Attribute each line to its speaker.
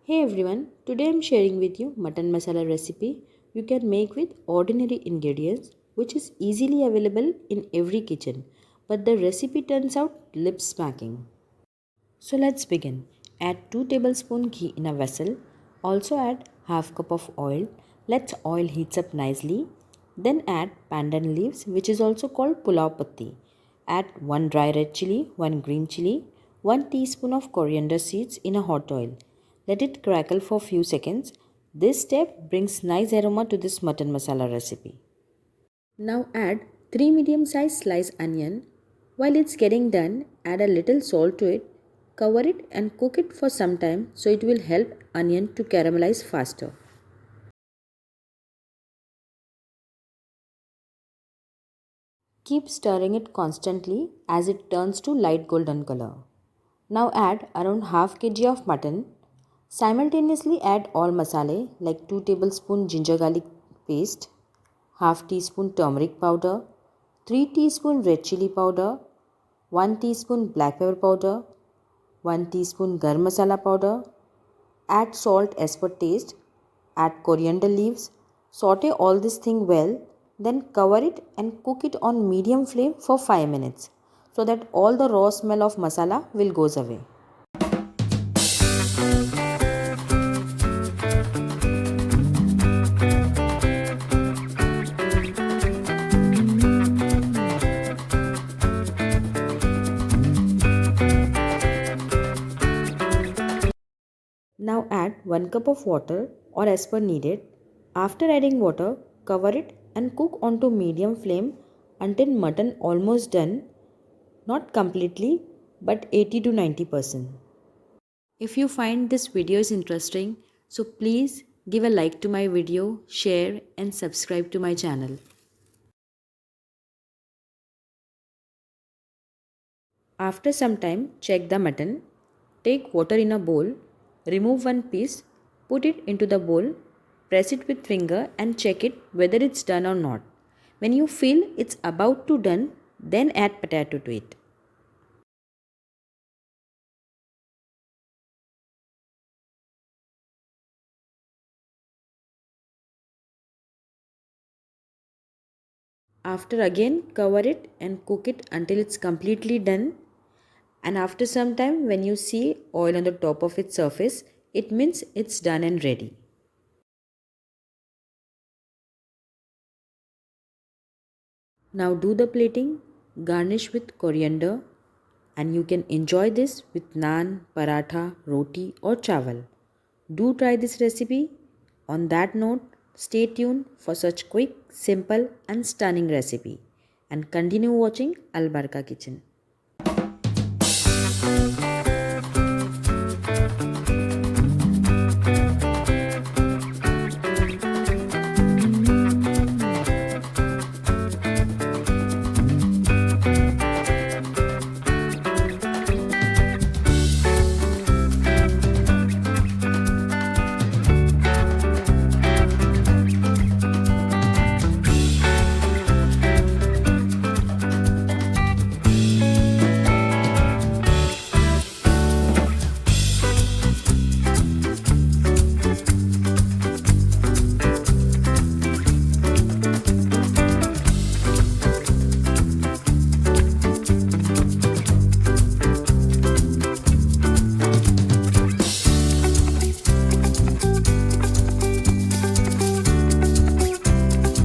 Speaker 1: Hey everyone, today I'm sharing with you mutton masala recipe you can make with ordinary ingredients which is easily available in every kitchen, but the recipe turns out lip smacking. So let's begin. Add 2 tablespoons ghee in a vessel. Also add half cup of oil. Let oil heats up nicely. Then add pandan leaves, which is also called pulao patti. Add 1 dry red chili, 1 green chili, 1 teaspoon of coriander seeds in a hot oil. Let it crackle for few seconds. This step brings nice aroma to this mutton masala recipe. Now add 3 medium sized sliced onion. While it's getting done, add a little salt to it. Cover it and cook it for some time so it will help onion to caramelize faster. Keep stirring it constantly as it turns to light golden color. Now add around half kg of mutton. Simultaneously add all masala like 2 tablespoon ginger garlic paste, half teaspoon turmeric powder, 3 teaspoon red chili powder, 1 teaspoon black pepper powder, 1 teaspoon garam masala powder, add salt as per taste, add coriander leaves, saute all this thing well, then cover it and cook it on medium flame for 5 minutes so that all the raw smell of masala will goes away. Now add 1 cup of water or as per needed. After adding water, cover it and cook onto medium flame until mutton almost done, not completely but 80 to 90%. If you find this video is interesting, so please give a like to my video, share and subscribe to my channel. After some time, check the mutton. Take water in a bowl, remove one piece, put it into the bowl, press it with finger and check it whether it's done or not. When you feel it's about to done, then add potato to it. After again cover it and cook it until it's completely done. And after some time when you see oil on the top of its surface, it means it's done and ready. Now do the plating, garnish with coriander and you can enjoy this with naan, paratha, roti or chawal. Do try this recipe. On that note, stay tuned for such quick, simple and stunning recipe and continue watching Albarka Kitchen.